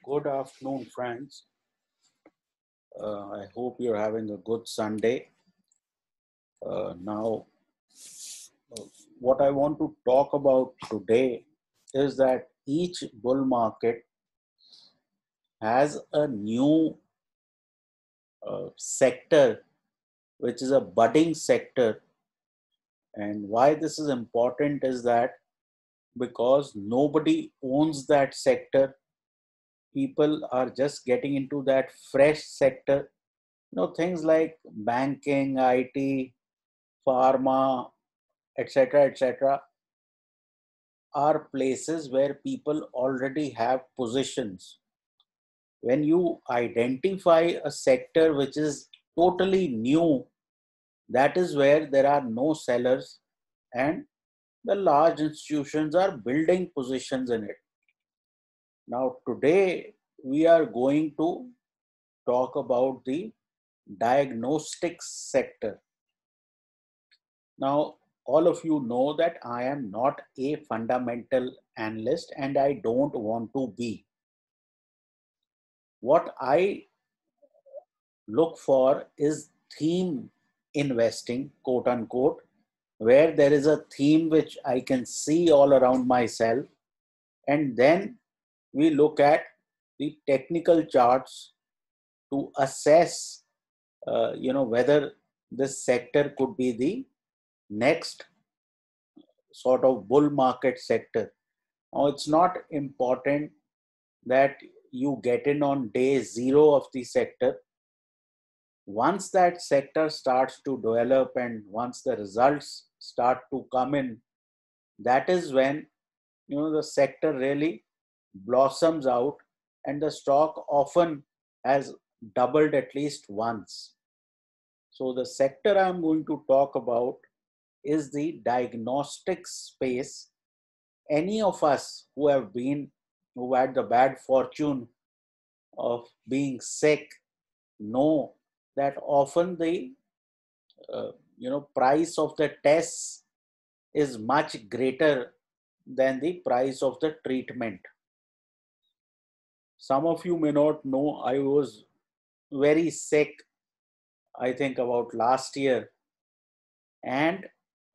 Good afternoon, friends. I hope you're having a good Sunday. Now, what I want to talk about today is that each bull market has a new sector, which is a budding sector. And why this is important is that because nobody owns that sector, people are just getting into that fresh sector. Things like banking, IT, pharma, etc., etc., are places where people already have positions. When you identify a sector which is totally new, that is where there are no sellers and the large institutions are building positions in it. Now, today we are going to talk about the diagnostics sector. Now, all of you know that I am not a fundamental analyst and I don't want to be. What I look for is theme investing, quote unquote, where there is a theme which I can see all around myself. And then we look at the technical charts to assess, whether this sector could be the next sort of bull market sector. Now, it's not important that you get in on day zero of the sector. Once that sector starts to develop and once the results start to come in, that is when the sector really blossoms out and the stock often has doubled at least once. So the sector I'm going to talk about is the diagnostics space. Any of us who had the bad fortune of being sick know that often the price of the tests is much greater than the price of the treatment. Some of you may not know, I was very sick, I think about last year, and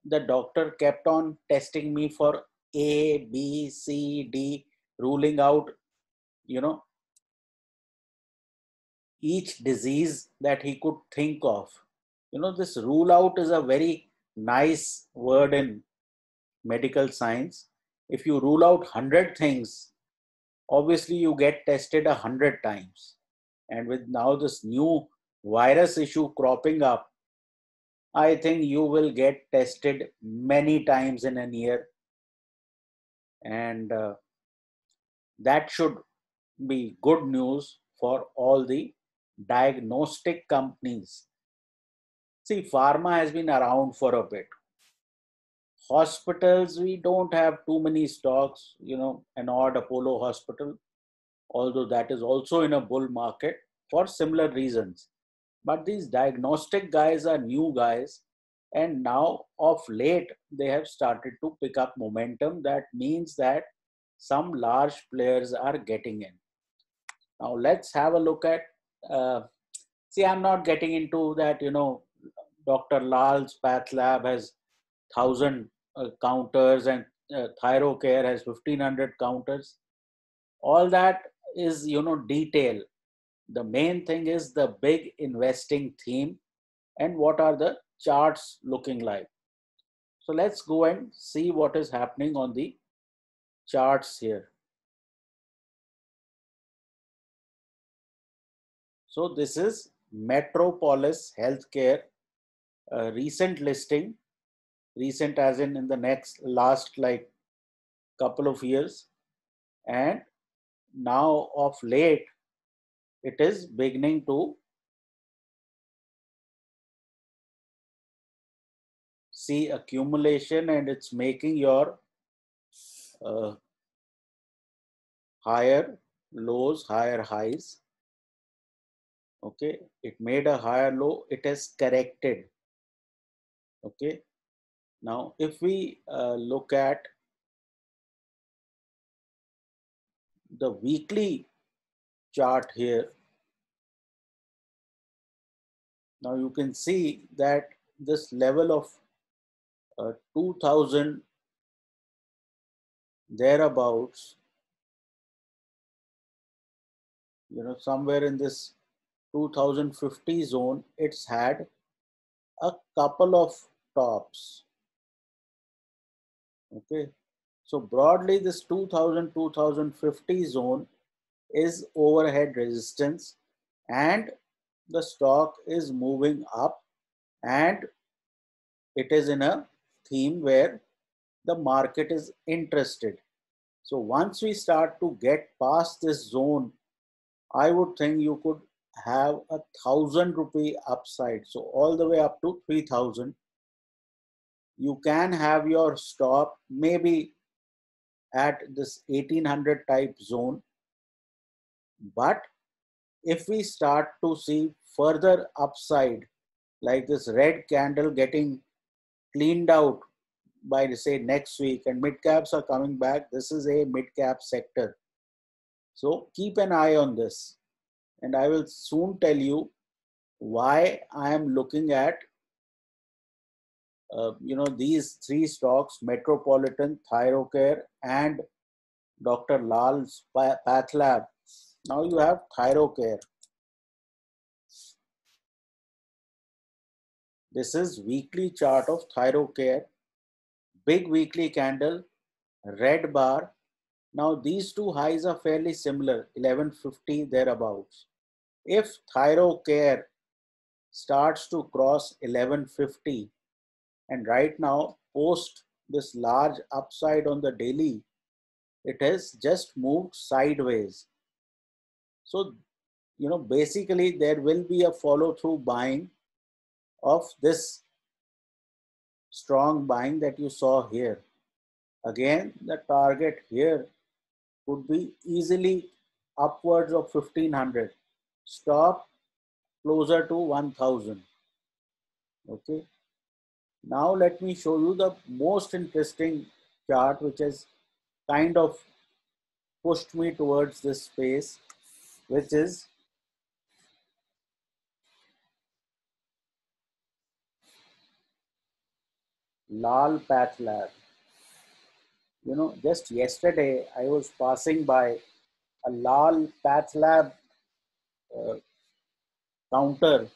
the doctor kept on testing me for A, B, C, D, ruling out, you know, each disease that he could think of. This rule out is a very nice word in medical science. If you rule out 100 things, obviously you get tested 100 times. And with now this new virus issue cropping up, I think you will get tested many times in a year. And that should be good news for all the diagnostic companies. See, pharma has been around for a bit. Hospitals, we don't have too many stocks, an odd Apollo hospital, although that is also in a bull market for similar reasons. But these diagnostic guys are new guys, and now of late they have started to pick up momentum. That means that some large players are getting in. Now let's have a look at. See, I'm not getting into that. Dr. Lal's Path Lab has 1,000 counters and Thyrocare has 1,500 counters. All that is detail. The main thing is the big investing theme and what are the charts looking like. So let's go and see what is happening on the charts here. So this is Metropolis Healthcare, recent listing, recent as in the last like couple of years, and now of late it is beginning to see accumulation and it's making your uh, higher lows, higher highs. Okay, it made a higher low, it has corrected. Okay, now if we look at the weekly chart here. Now you can see that this level of 2000 thereabouts, somewhere in this 2050 zone, it's had a couple of tops. Okay, so broadly this 2050 zone is overhead resistance, and the stock is moving up, and it is in a theme where the market is interested. So once we start to get past this zone, I would think you could have a 1,000 rupee upside. So all the way up to 3,000. You can have your stop maybe at this 1800 type zone. But if we start to see further upside, like this red candle getting cleaned out by say next week, and mid caps are coming back, this is a mid cap sector. So keep an eye on this, and I will soon tell you why I am looking at these three stocks: Metropolitan, Thyrocare, and Dr. Lal's Path Lab. Now you have Thyrocare. This is weekly chart of Thyrocare. Big weekly candle, red bar. Now these two highs are fairly similar, 1150 thereabouts. If Thyrocare starts to cross 1150, and right now post this large upside on the daily, it has just moved sideways. So, basically there will be a follow through buying of this strong buying that you saw here. Again, the target here would be easily upwards of 1500. Stop closer to 1000. Okay. Now let me show you the most interesting chart which has kind of pushed me towards this space, which is Lal Path Lab. Just yesterday I was passing by a Lal Path Lab uh, counter,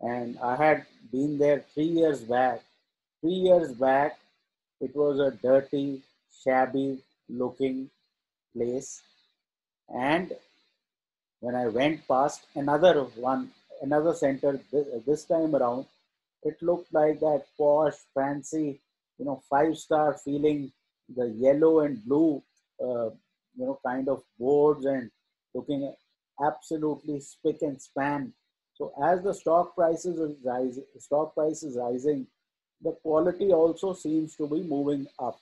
and I had been there 3 years back. 3 years back, it was a dirty, shabby looking place. And when I went past another center this time around, it looked like that posh, fancy, five-star feeling, the yellow and blue, kind of boards, and looking absolutely spick and span. So as the stock price is rising, the quality also seems to be moving up.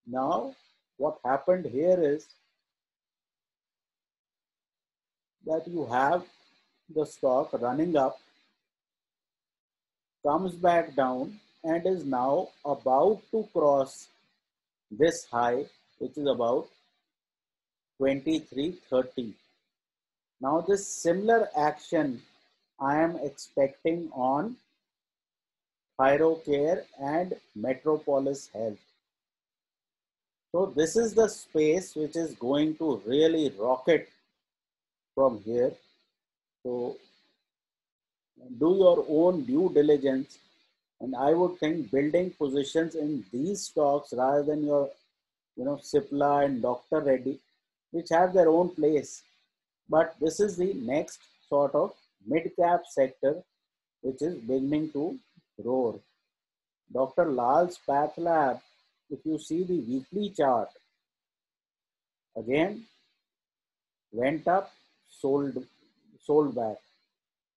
Now, what happened here is that you have the stock running up, comes back down, and is now about to cross this high, which is about 2330. Now this similar action I am expecting on Thyrocare and Metropolis Health. So this is the space which is going to really rocket from here. So do your own due diligence, and I would think building positions in these stocks rather than your Cipla and Dr. Reddy, which have their own place. But this is the next sort of mid-cap sector which is beginning to roar. Dr. Lal's Path Lab, if you see the weekly chart, again went up, sold back,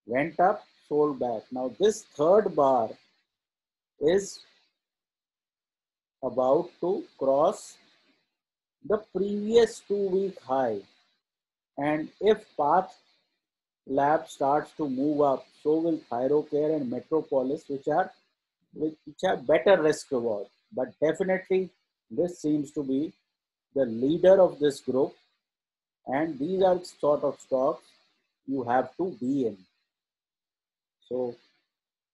went up, sold back. Now this third bar is about to cross the previous 2 week high, and if Path Lab starts to move up, so will Thyrocare and Metropolis, which have better risk reward. But definitely, this seems to be the leader of this group, And these are sort of stocks you have to be in. So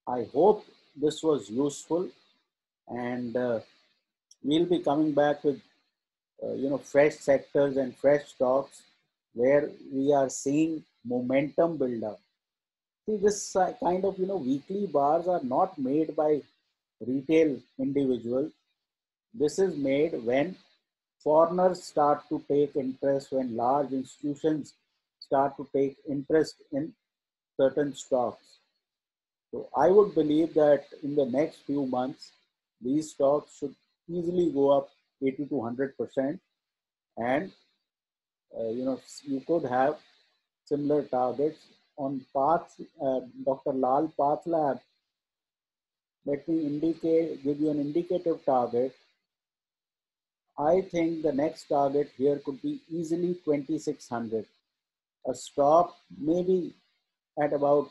I hope this was useful, and we'll be coming back with fresh sectors and fresh stocks where we are seeing momentum build up. See, this kind of weekly bars are not made by retail individuals. This is made when foreigners start to take interest, when large institutions start to take interest in certain stocks. So I would believe that in the next few months, these stocks should easily go up 80 to 100%, and you could have similar targets on Path. Dr. Lal Path Lab. Let me give you an indicative target. I think the next target here could be easily 2600. A stop maybe at about,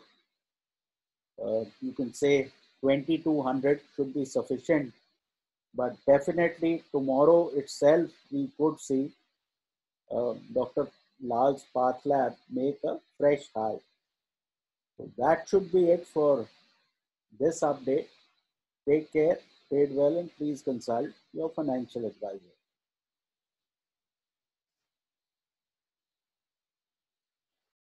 you can say 2200 should be sufficient. But definitely tomorrow itself, we could see Dr. Lal's Path Lab make a fresh high. So that should be it for this update. Take care, trade well, and please consult your financial advisor.